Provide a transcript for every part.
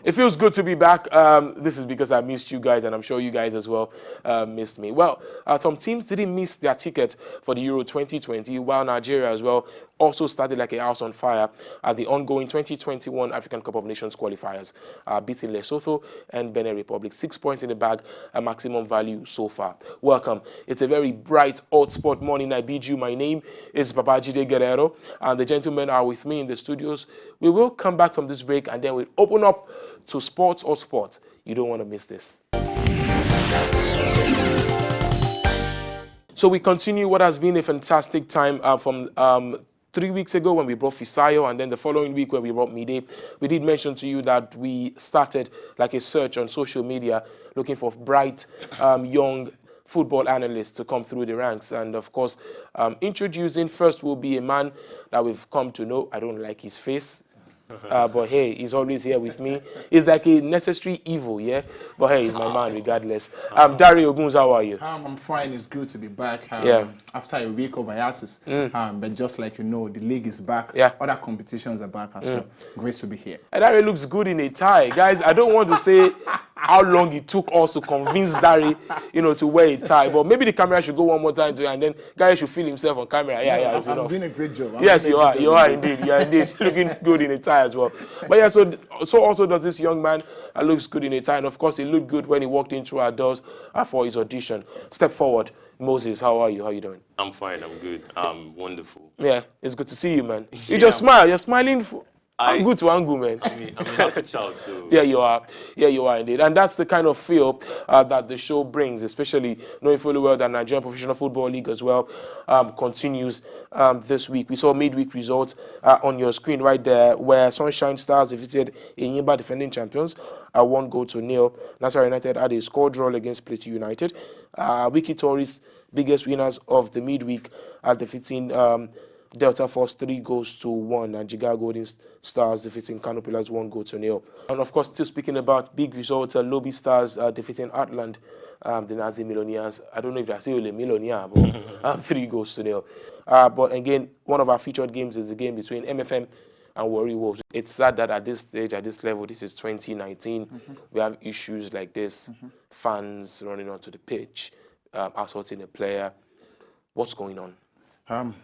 It feels good to be back. This is because I missed you guys, and I'm sure you guys as well missed me. Well, some teams didn't miss their ticket for the Euro 2020, while Nigeria as well also started like a house on fire at the ongoing 2021 African Cup of Nations qualifiers, beating Lesotho and Benin Republic. 6 points in the bag, a maximum value so far. Welcome. It's a very bright, hot spot morning. I bid you. My name is Babajide Guerrero, and the gentlemen are with me in the studios. We will come back from this break, and then we'll open up to sports or sports. You don't want to miss this. So we continue what has been a fantastic time from 3 weeks ago when we brought Fisayo, and then the following week when we brought Mide. We did mention to you that we started like a search on social media looking for bright, young football analysts to come through the ranks. And of course, introducing first will be a man that we've come to know. I don't like his face. But hey, he's always here with me. He's like a necessary evil, yeah? But hey, he's my man regardless. Dario Oguns, how are you? I'm fine. It's good to be back. Yeah. After a week of hiatus. But just like you know, the league is back. Yeah. Other competitions are back as well. Great to be here. And Dario looks good in a tie. Guys, I don't want to say how long it took us to convince Dario, to wear a tie. But maybe the camera should go one more time to it, and then Gary should feel himself on camera. Yeah, it's I'm enough. doing a great job. Yes, you are. You are indeed. You are indeed looking good in a tie as well. But yeah, so also does this young man looks good in a tie. And of course, he looked good when he walked in through our doors for his audition. Step forward. Moses, how are you? How are you doing? I'm fine. I'm good. I'm wonderful. Yeah, it's good to see you, man. You just smile. You're smiling. I'm good to Angu, man. I'm a happy child, so... Yeah, you are. Yeah, you are indeed. And that's the kind of feel that the show brings, especially knowing fully well that Nigerian Professional Football League as well continues this week. We saw midweek results on your screen right there, where Sunshine Stars defeated Enyimba, defending champions, 1-0. Nasarawa United had a score draw against Plateau United. Wiki Tourist, biggest winners of the midweek, defeating Delta Force 3-1, and Jigar Golden Stars defeating Kano Pillars 1-0. And of course, still speaking about big results, Lobby Stars defeating Heartland, the Nazi Millionaires. I don't know if they're still a millionaire, but 3-0. But again, one of our featured games is the game between MFM and Warri Wolves. It's sad that at this stage, at this level, this is 2019, we have issues like this, fans running onto the pitch, assaulting a player. What's going on?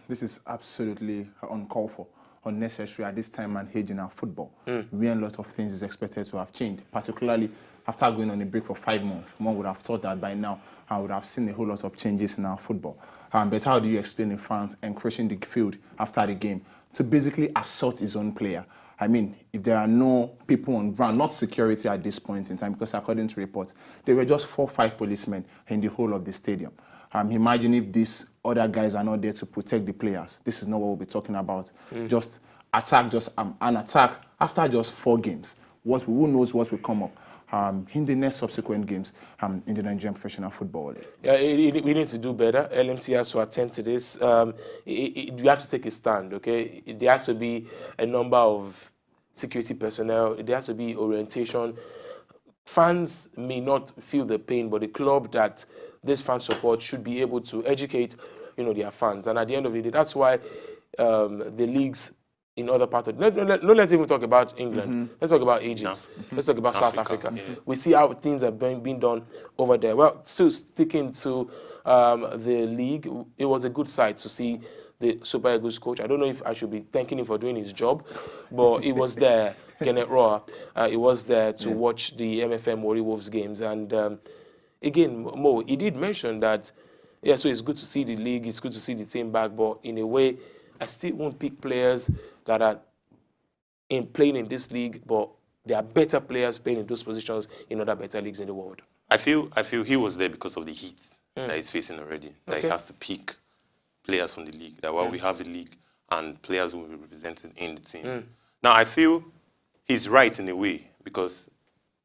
This is absolutely uncalled for, unnecessary at this time and age in our football. Where a lot of things is expected to have changed, particularly after going on a break for 5 months. One would have thought that by now I would have seen a whole lot of changes in our football. But how do you explain a fan encroaching the field after the game to basically assault his own player? I mean, if there are no people on ground, not security at this point in time, because according to reports, there were just 4 or 5 policemen in the whole of the stadium. Imagine if these other guys are not there to protect the players. This is not what we'll be talking about. Just attack, an attack after just 4 games. Who knows what will come up in the next subsequent games in the Nigerian Professional Football League. Yeah, we need to do better. LMC has to attend to this. We have to take a stand, okay? There has to be a number of security personnel. There has to be orientation. Fans may not feel the pain, but the club that this fan support should be able to educate, their fans. And at the end of the day, that's why the leagues in other parts of... Let's even talk about England. Let's talk about Egypt. Let's talk about South Africa. We see how things are being done over there. Well, still sticking to the league, it was a good sight to see the Super Eagles coach. I don't know if I should be thanking him for doing his job, but he was there, Kenneth Roa. He was there to watch the MFM Warri Wolves games. And again, Mo, he did mention that, so it's good to see the league, it's good to see the team back, but in a way, I still won't pick players that are playing in this league, but there are better players playing in those positions in other better leagues in the world. I feel he was there because of the heat that he's facing already. That he has to pick players from the league. That while we have a league and players will be represented in the team. Now, I feel he's right in a way, because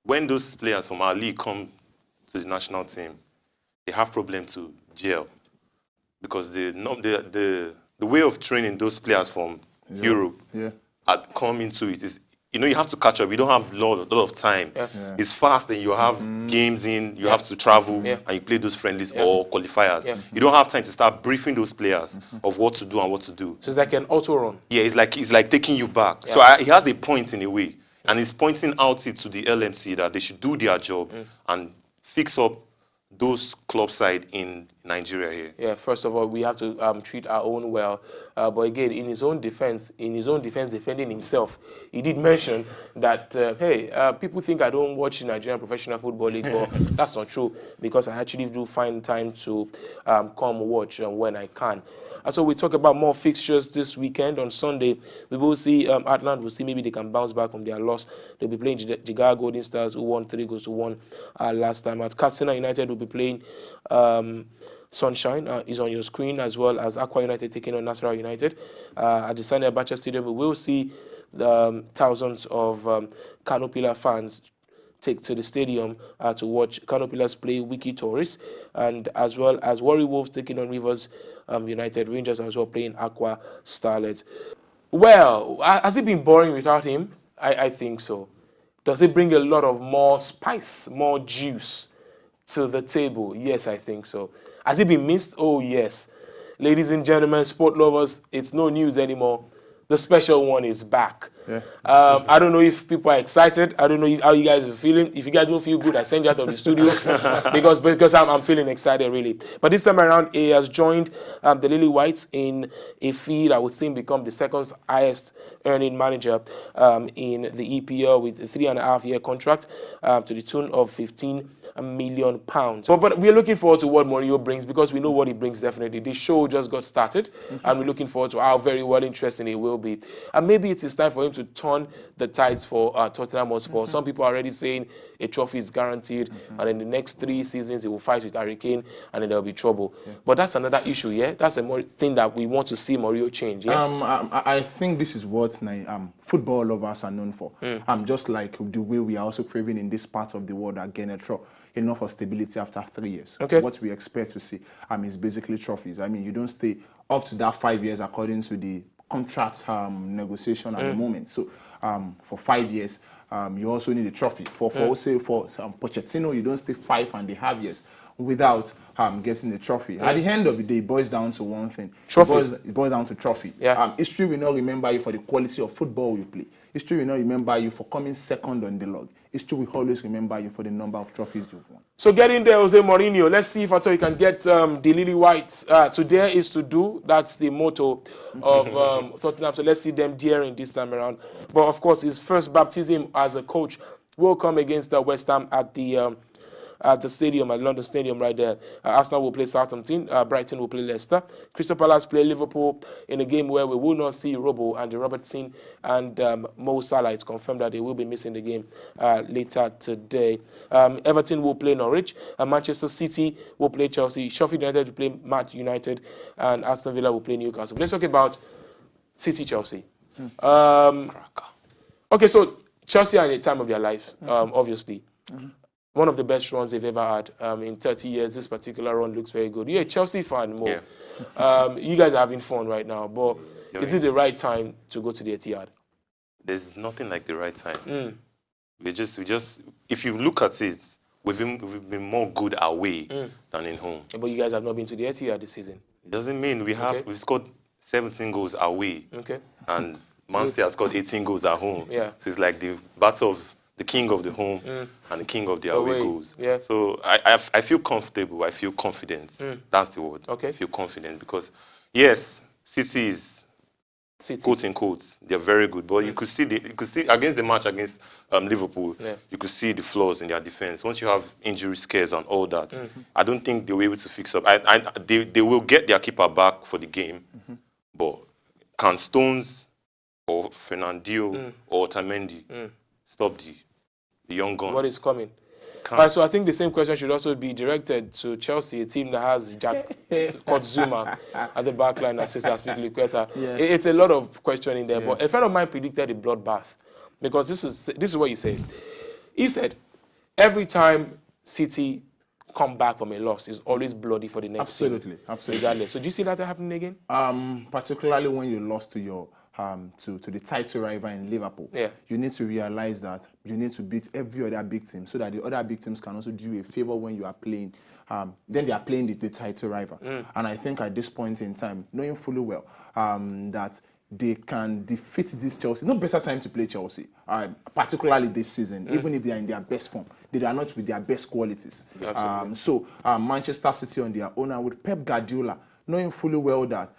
when those players from our league come to the national team, they have problem to gel, because the way of training those players from Europe come into it is, you have to catch up. You don't have a lot of time. It's fast, and you have games you have to travel, and you play those friendlies or qualifiers. You don't have time to start briefing those players of what to do and what to do. So it's like an auto run. Yeah, it's like taking you back. So he has a point in a way. And he's pointing out it to the LMC that they should do their job and fix up those club side in Nigeria here. Yeah, first of all, we have to treat our own well. But again, in his own defense, defending himself, he did mention that, hey, people think I don't watch Nigerian Professional Football League, but that's not true, because I actually do find time to come watch when I can. So we talk about more fixtures this weekend. On Sunday, we will see Atlanta. We'll see maybe they can bounce back from their loss. They'll be playing Jigawa Golden Stars, who won 3-1 last time. At Katsina United will be playing Sunshine, is on your screen, as well as Aqua United taking on Nasarawa United. At the Sani Abacha Stadium, we will see thousands of Kano Pillar fans take to the stadium to watch Kano Pillars play Wiki Tourists, and as well as Warri Wolves taking on Rivers United. Rangers as well playing Aqua Starlet. Well, has it been boring without him? I think so. Does it bring a lot of more spice, more juice to the table? Yes, I think so. Has it been missed? Oh, yes. Ladies and gentlemen, sport lovers, it's no news anymore. The special one is back. Yeah. I don't know if people are excited. I don't know how you guys are feeling. If you guys don't feel good, I send you out of the studio because I'm feeling excited, really. But this time around, he has joined the Lily Whites in a fee that will soon become the second highest earning manager in the EPL, with a 3.5-year contract to the tune of £15 million. But we're looking forward to what Mourinho brings, because we know what he brings definitely. The show just got started, and we're looking forward to how very well interesting it will be. And maybe it is time for him to turn the tides for Tottenham Hotspurs. Some people are already saying a trophy is guaranteed, and in the next 3 seasons he will fight with Harry Kane, and then there'll be trouble. But that's another issue, yeah? That's a more thing that we want to see Mourinho change, yeah? I think this is what football lovers are known for. Just like the way we are also craving in this part of the world again, enough of stability after 3 years. Okay. What we expect to see is basically trophies. I mean, you don't stay up to that 5 years according to the contract negotiation at the moment. So for 5 years, you also need a trophy. For Pochettino, you don't stay 5.5 years without getting a trophy. At the end of the day, it boils down to one thing. Trophies. It boils down to trophy. Yeah. History will not remember you for the quality of football you play. History will not remember you for coming second on the log. History will always remember you for the number of trophies you've won. So getting there, Jose Mourinho. Let's see if at all you can get the Lily Whites to dare is to do. That's the motto of Tottenham. So let's see them daring this time around. But of course, his first baptism as a coach will come against West Ham at the stadium, at London Stadium right there. Arsenal will play Southampton. Brighton will play Leicester. Crystal Palace play Liverpool in a game where we will not see Robo and Robertson and Mo Salah. It's confirmed that they will be missing the game later today. Everton will play Norwich. Manchester City will play Chelsea. Sheffield United will play Man United. And Aston Villa will play Newcastle. Let's talk about City-Chelsea. Okay, so Chelsea are in a time of their lives, obviously. One of the best runs they've ever had in 30 years. This particular run looks very good. You're a Chelsea fan, Mo. Yeah. You guys are having fun right now, but is it the right time to go to the Etihad? There's nothing like the right time. We just. If you look at it, we've been more good away than in home. Yeah, but you guys have not been to the Etihad this season. It doesn't mean we've scored 17 goals away. Okay. And Man City has scored 18 goals at home. Yeah. So it's like the battle of the king of the home and the king of the away goals. Yeah. So I feel comfortable. I feel confident. That's the word. Okay. I feel confident because, yes, City is, quote unquote, they're very good. But you could see against the match against Liverpool, you could see the flaws in their defense. Once you have injury scares and all that, I don't think they were able to fix up. They will get their keeper back for the game, but can Stones or Fernandinho or Otamendi stop the young guns? What is coming? All right, so I think the same question should also be directed to Chelsea, a team that has Jack Zuma at the back line, as Aspilicueta Quetta. Yeah. It's a lot of questioning there, but a friend of mine predicted a bloodbath, because this is what he said. He said, every time City come back from a loss, it's always bloody for the next team. Absolutely. Regardless. So do you see that happening again? Particularly when you lost to your to the title rival in Liverpool. Yeah. You need to realize that you need to beat every other big team so that the other big teams can also do you a favor when you are playing. Then they are playing the title rival. And I think at this point in time, knowing fully well that they can defeat this Chelsea. No better time to play Chelsea, particularly this season, even if they are in their best form. They are not with their best qualities. So Manchester City on their own, and with Pep Guardiola, knowing fully well that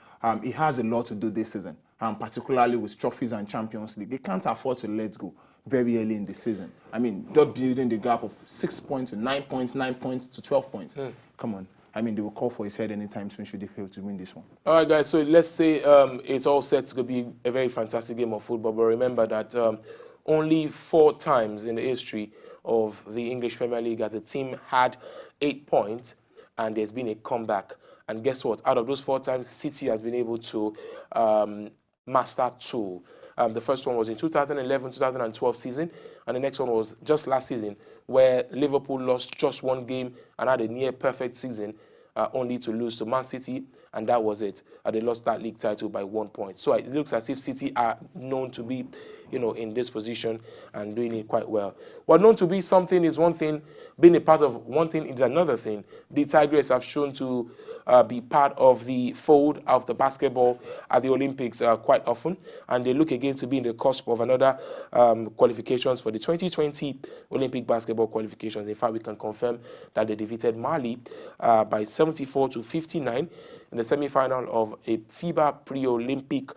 he has a lot to do this season, particularly with trophies and Champions League. They can't afford to let go very early in the season. I mean, just building the gap of 6 points to 9 points, 9 points to 12 points. Come on. I mean, they will call for his head anytime soon should they fail to win this one. All right, guys. So let's say it's all set to be a very fantastic game of football. But remember that only 4 times in the history of the English Premier League has a team had 8 points and there's been a comeback. And guess what? Out of those 4 times, City has been able to master 2. The first one was in 2011-2012 season, and the next one was just last season, where Liverpool lost just 1 game and had a near-perfect season, only to lose to Man City, and that was it. They lost that league title by 1 point. So it looks as if City are known to be, in this position and doing it quite well. Well, known to be something is one thing, being a part of one thing is another thing. The Tigers have shown to be part of the fold of the basketball at the Olympics quite often, and they look again to be in the cusp of another qualifications for the 2020 Olympic basketball qualifications. In fact, we can confirm that they defeated Mali by 74-59 in the semi-final of a FIBA pre-Olympic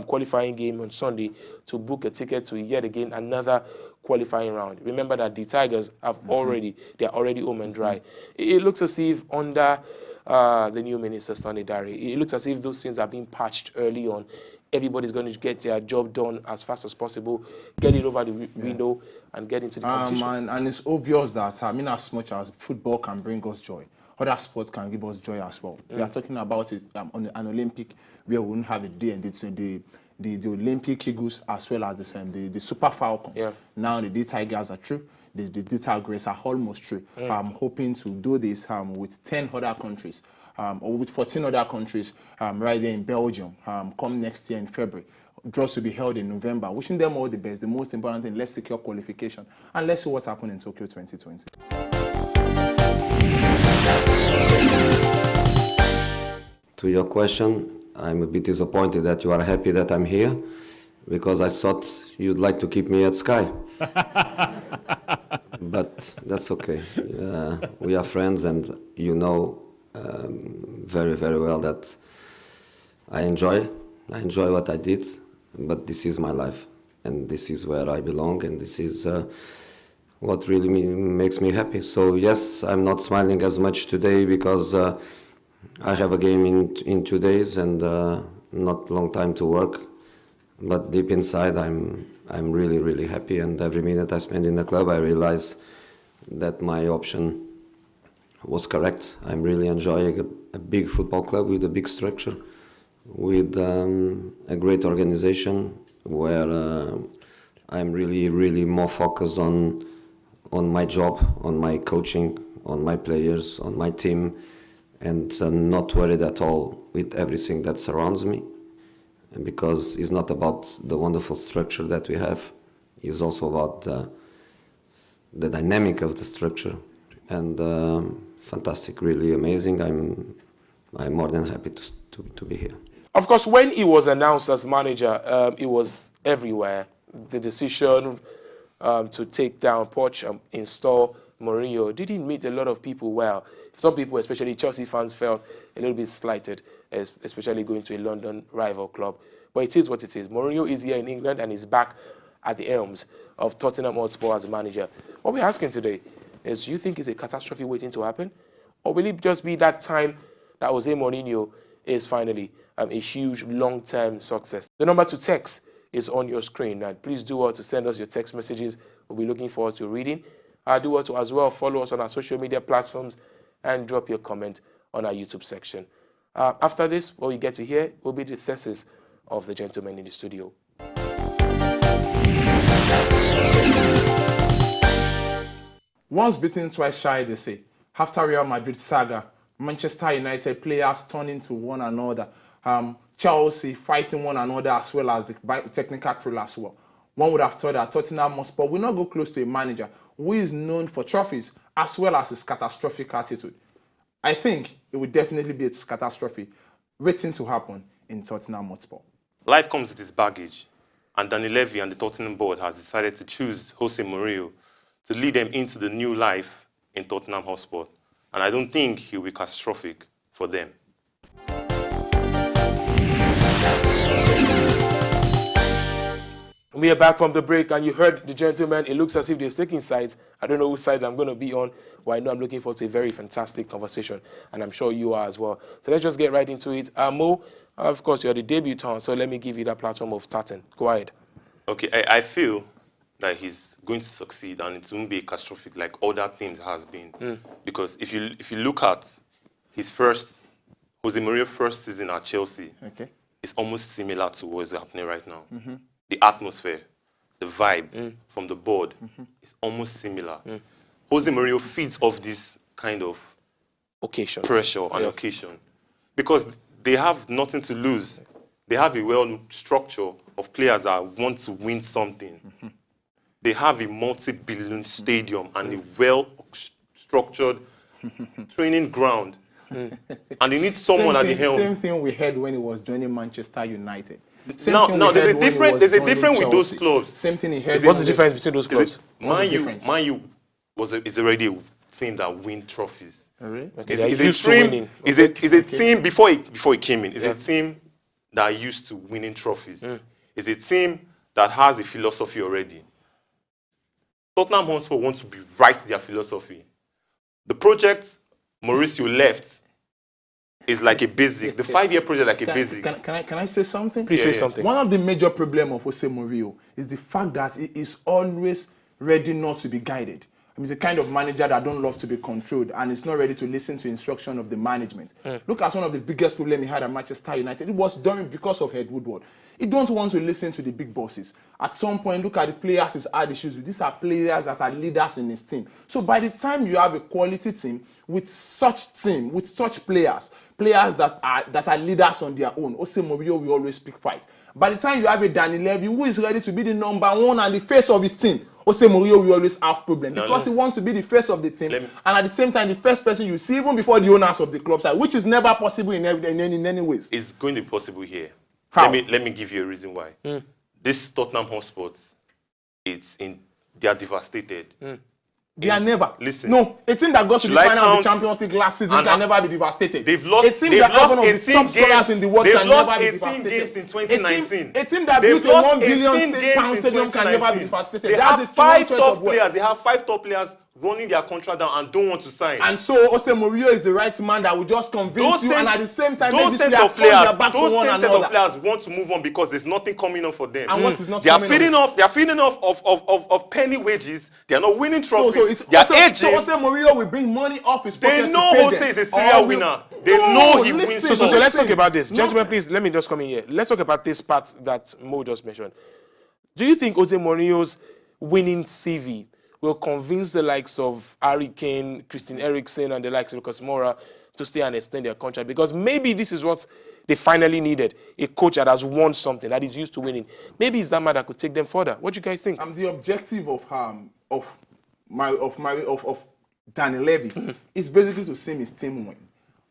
qualifying game on Sunday to book a ticket to yet again another qualifying round. Remember that the Tigers have they're already home and dry. It looks as if under the new minister, Sunday Dari, it looks as if those things are being patched early on. Everybody's going to get their job done as fast as possible, get it over the window, and get into the competition. And it's obvious that, as much as football can bring us joy, other sports can give us joy as well. We are talking about it on an Olympic where we wouldn't have a day, and the Olympic Eagles as well as the Super Falcons. Yeah. Now the D Tigers are through. The D Tigers are almost through. I'm hoping to do this with 10 other countries, or with 14 other countries right there in Belgium come next year in February. Draws to be held in November. Wishing them all the best. The most important thing, let's secure qualification. And let's see what happens in Tokyo 2020. To your question, I'm a bit disappointed that you are happy that I'm here, because I thought you'd like to keep me at Sky. But that's okay. We are friends, and very, very well that I enjoy what I did, but this is my life, and this is where I belong, and this is what really makes me happy. So yes, I'm not smiling as much today because I have a game in 2 days and not long time to work, but deep inside I'm really, really happy, and every minute I spend in the club I realize that my option was correct. I'm really enjoying a big football club with a big structure, with a great organization where I'm really, really more focused on my job, on my coaching, on my players, on my team, and not worried at all with everything that surrounds me, because it's not about the wonderful structure that we have, it's also about the dynamic of the structure, and fantastic, really amazing. I'm more than happy to be here. Of course, when he was announced as manager, it was everywhere. The decision to take down Poch and install Mourinho didn't meet a lot of people well. Some people, especially Chelsea fans, felt a little bit slighted, especially going to a London rival club. But it is what it is. Mourinho is here in England and is back at the helms of Tottenham Hotspurs as a manager. What we're asking today is, do you think it's a catastrophe waiting to happen? Or will it just be that time that Jose Mourinho is finally a huge long-term success? The number to text is on your screen. And please do well to send us your text messages. We'll be looking forward to reading. Do well to as well follow us on our social media platforms and drop your comment on our YouTube section. After this, what we get to hear will be the thesis of the gentleman in the studio. Once beaten, twice shy, they say. After Real Madrid saga, Manchester United players turning to one another. Chelsea fighting one another as well as the technical crew as well. One would have thought that Tottenham Hotspurs will not go close to a manager who is known for trophies as well as his catastrophic attitude. I think it would definitely be a catastrophe waiting to happen in Tottenham Hotspur. life comes with its baggage. And Danny Levy and the Tottenham board has decided to choose Jose Mourinho to lead them into the new life in Tottenham Hotspur. And I don't think he'll be catastrophic for them. We are back from the break, and you heard the gentleman. It looks as if they're taking sides. I don't know whose side I'm going to be on, but I know I'm looking forward to a very fantastic conversation, and I'm sure you are as well. So let's just get right into it. Mo, of course, you're the debutant, so let me give you that platform of starting. Go ahead. Okay, I feel that he's going to succeed, and it won't be catastrophic like other teams has been. Because if you look at his Jose Mourinho's first season at Chelsea, it's almost similar to what's happening right now. The atmosphere, the vibe from the board is almost similar. Jose Mourinho feeds off this kind of occasions, pressure and occasion because they have nothing to lose. They have a well-structure of players that want to win something. They have a multi-billion stadium and a well-structured training ground. And they need someone at the helm. Same thing we had when he was joining Manchester United. No, there's a difference with those clubs. Same thing he had. What's the difference between those clubs? Man U is already a team that win trophies. Really? Is a team before he came in. It's a team that are used to winning trophies. It's a team that has a philosophy already. Tottenham Hotspur want to rewrite their philosophy. The project Mauricio left is like a basic. The 5-year project like a basic. Can I say something? Please say something. One of the major problems of Jose Mourinho is the fact that he is always ready not to be guided. I mean, he's a kind of manager that don't love to be controlled and is not ready to listen to instruction of the management. Look at one of the biggest problems he had at Manchester United. It was because of Ed Woodward. He don't want to listen to the big bosses. At some point, look at the players he's had issues with. These are players that are leaders in his team. So by the time you have a quality team with such players that are leaders on their own, Jose Mourinho will always pick fight. By the time you have a Danny Levy who is ready to be the number one and the face of his team, Jose Mourinho will always have problems because he wants to be the face of the team and at the same time the first person you see even before the owners of the club side, which is never possible in any ways. It's going to be possible here. How? Let me give you a reason why. This Tottenham Hotspurs, they are devastated. They are never. Listen. No, a team that got to the final of the Champions League last season can never be devastated. They've lost. A team that has one of the top scorers in the world can never be devastated. In 2019. A team that built a £1 billion stadium can never be devastated. They have 5 top players. They have 5 top players running their contract down and don't want to sign. And so Jose Mourinho is the right man that will just convince you and at the same time make those these set players back to one set another. of players want to move on because there's nothing coming on for them. And what is not they are coming feeding on? off. They are feeding off of penny wages. They are not winning trophies. So Jose Mourinho will bring money off his pocket. They know to pay Jose them. is a serial winner. They know he wins. So let's talk about this. Gentlemen, please, let me just come in here. Let's talk about this part that Mo just mentioned. Do you think Jose Mourinho's winning CV will convince the likes of Harry Kane, Christian Eriksen, and the likes of Lucas Moura to stay and extend their contract? Because maybe this is what they finally needed, a coach that has won something, that is used to winning. Maybe it's that man that could take them further. What do you guys think? The objective of Danny Levy is basically to see his team win.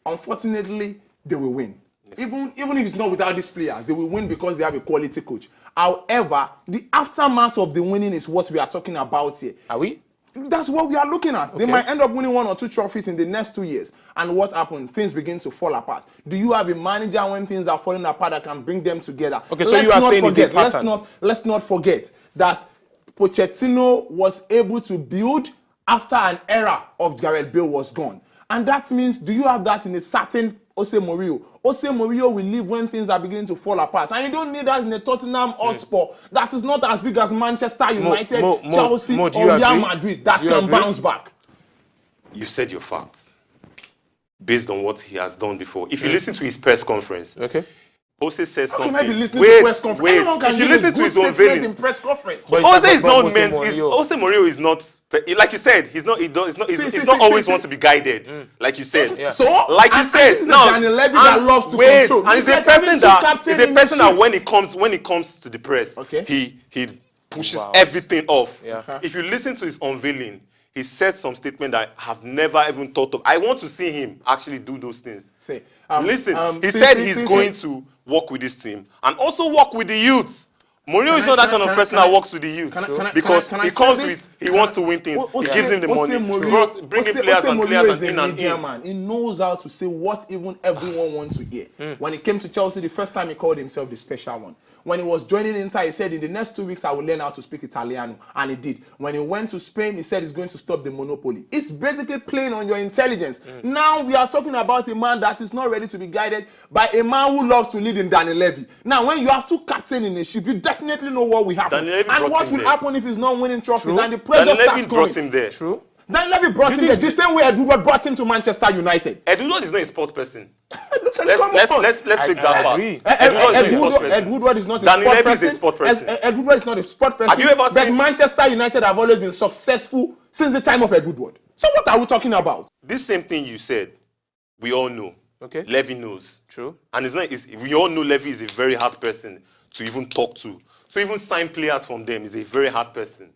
Unfortunately, they will win. Even if it's not without these players, they will win because they have a quality coach. However, the aftermath of the winning is what we are talking about here. Are we? That's what we are looking at. They might end up winning 1 or 2 trophies in the next 2 years. And what happened? Things begin to fall apart. Do you have a manager when things are falling apart that can bring them together? Okay, so you are saying it's a pattern. Let's not forget that Pochettino was able to build after an era of Gareth Bale was gone. And that means, do you have that in a certain Jose Mourinho? Jose Mourinho will leave when things are beginning to fall apart. And you don't need that in a Tottenham Hotspur that is not as big as Manchester United, Chelsea, or Real Madrid that can bounce back. You said your facts based on what he has done before. If you listen to his press conference, Jose says something. How can I be listening to press conference? Anyone can give a good statement in press conference. Jose is not meant. Jose Mourinho is not. Like you said, he's not always want to be guided. Like you said. So, like you said, now Danny Levy that loves to control. And he's a person that when it comes to the press, he pushes everything off. If you listen to his unveiling, he said some statement that I have never even thought of. I want to see him actually do those things. Listen, he said he's going to work with this team and also work with the youth. Mourinho is not that kind of person that works with the youth because he comes with, he wants to win things. He gives him the money. Bringing players and players and in and in. Man. He knows how to say what even everyone wants to hear. When he came to Chelsea, the first time he called himself the special one. When he was joining Inter, he said, in the next 2 weeks, I will learn how to speak Italiano. And he did. When he went to Spain, he said he's going to stop the monopoly. It's basically playing on your intelligence. Now we are talking about a man that is not ready to be guided by a man who loves to lead in Daniel Levy. Now, when you have two captains in a ship, you definitely know what will happen. And what will happen if he's not winning trophies and the pressure starts brought him there. True. Then Levy brought him there the same way Ed Woodward brought him to Manchester United. Ed Woodward is not a sports person. Let's take that part. Ed Woodward is not a sport person. Ed Woodward is not a sport person. Have you ever but seen Manchester United have always been successful since the time of Ed Woodward. So what are we talking about? This same thing you said, we all know. Okay. Levy knows. True. And we all know Levy is a very hard person to even talk to. To even sign players from them is a very hard person.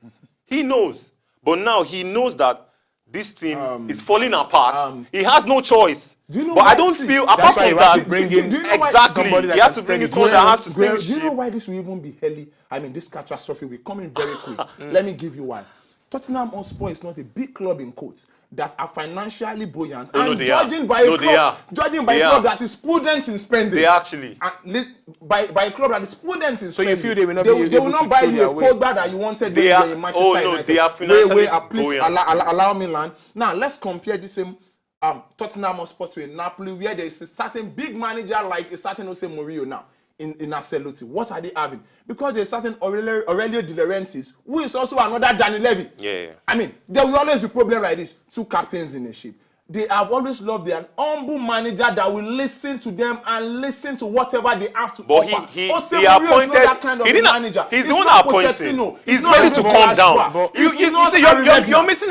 He knows. But now he knows that this team is falling apart. He has no choice. Do you know but I don't feel, apart from that, bring in exactly, he has to bring in someone that has to stay with Do you know why this will even be heli? I mean, this catastrophe will come in very quick. Let me give you why. Tottenham Hotspurs is not a big club in quotes that are financially buoyant. And judging by a club that is prudent in spending. They actually. By a club that is prudent in spending. So you feel they will not they will not buy you a Pogba that you wanted when you were in Manchester United. They are financially please allow me land. Now, let's compare the same Tottenham Hotspur to a Napoli where there is a certain big manager like a certain Mourinho now. In Aston, what are they having? Because there's certain Aurelio De Laurentiis, who is also another Daniel Levy. Yeah. I mean, there will always be problem like this. Two captains in a ship. They have always loved their humble manager that will listen to them and listen to whatever they have to offer. He appointed. That kind of manager. He's the one that appointed. He's ready to calm down.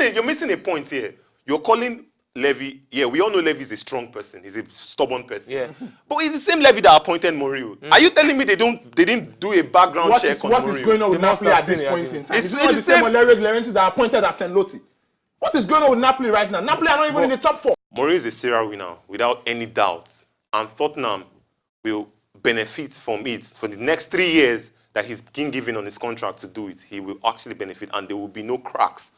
You're missing a point here. You're calling Levy, we all know Levy is a strong person. He's a stubborn person. Yeah. But it's the same Levy that appointed Mourinho. Are you telling me they didn't do a background check on Mourinho? What is going on with Napoli at this point in time? It's not the same Aurelio De Laurentiis that appointed at St. Loti. What is going on with Napoli right now? Napoli are not even in the top 4. Mourinho is a serial winner, without any doubt. And Tottenham will benefit from it for the next 3 years that he's been given on his contract to do it. He will actually benefit, and there will be no cracks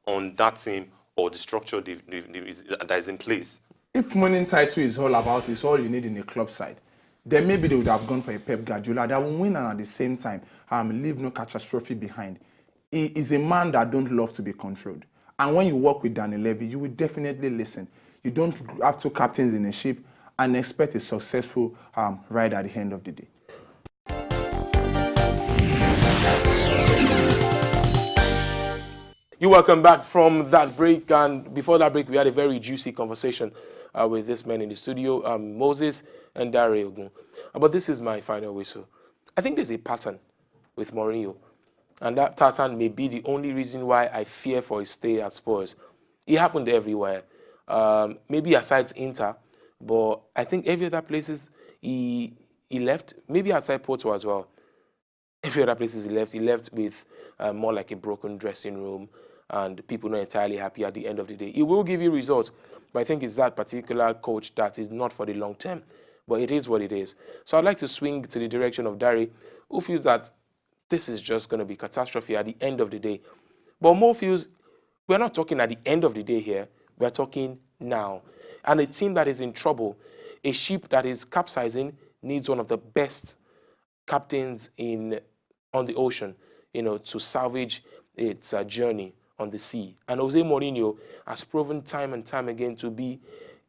on that team or the structure that is in place. If winning title is all about, it's all you need in a club side, then maybe they would have gone for a Pep Guardiola that will win and at the same time leave no catastrophe behind. He is a man that don't love to be controlled. And when you work with Daniel Levy, you will definitely listen. You don't have two captains in a ship and expect a successful ride at the end of the day. You're welcome back from that break, and before that break, we had a very juicy conversation with this man in the studio, Moses and Dare Ogun. But this is my final whistle. I think there's a pattern with Mourinho, and that pattern may be the only reason why I fear for his stay at Spurs. It happened everywhere, maybe aside Inter, but I think every other places he left, maybe outside Porto as well. Every other places he left with more like a broken dressing room and people not entirely happy at the end of the day. It will give you results, but I think it's that particular coach that is not for the long term, but it is what it is. So I'd like to swing to the direction of Dari, who feels that this is just going to be catastrophe at the end of the day. But Mo feels we're not talking at the end of the day here, we're talking now. And a team that is in trouble, a ship that is capsizing, needs one of the best captains on the ocean, to salvage its journey on the sea. And Jose Mourinho has proven time and time again to be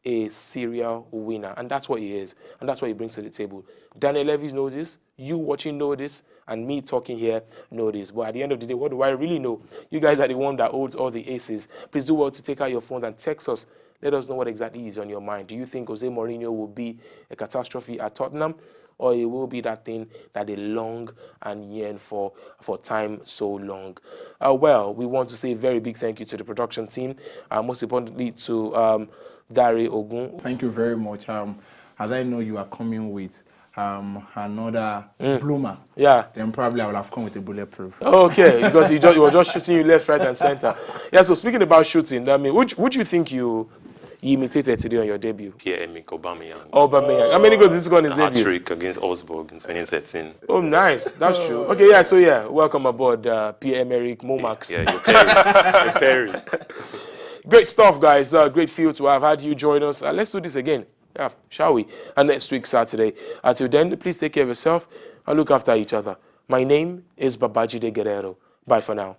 a serial winner. And that's what he is. And that's what he brings to the table. Daniel Levy knows this. You watching know this. And me talking here know this. But at the end of the day, what do I really know? You guys are the one that holds all the aces. Please do well to take out your phones and text us. Let us know what exactly is on your mind. Do you think Jose Mourinho will be a catastrophe at Tottenham? Or it will be that thing that they long and yearn for time so long. Well, we want to say a very big thank you to the production team, most importantly to Dare Ogun. Thank you very much. As I know you are coming with another bloomer, then probably I will have come with a bulletproof. Okay, because he was just shooting you left, right, and center. Yeah. So speaking about shooting, I mean, which you think you you imitated today on your debut? Pierre-Emerick Aubameyang. Aubameyang. How many goals did he score on his debut? Hat-trick against Augsburg in 2013. Oh, nice. That's true. Okay, yeah, so yeah, welcome aboard, Pierre-Emerick Momax. Yeah, you're Perry. Great stuff, guys. Great feel to have had you join us. Let's do this again. Yeah, shall we? And next week, Saturday. Until then, please take care of yourself and look after each other. My name is Babajide Guerrero. Bye for now.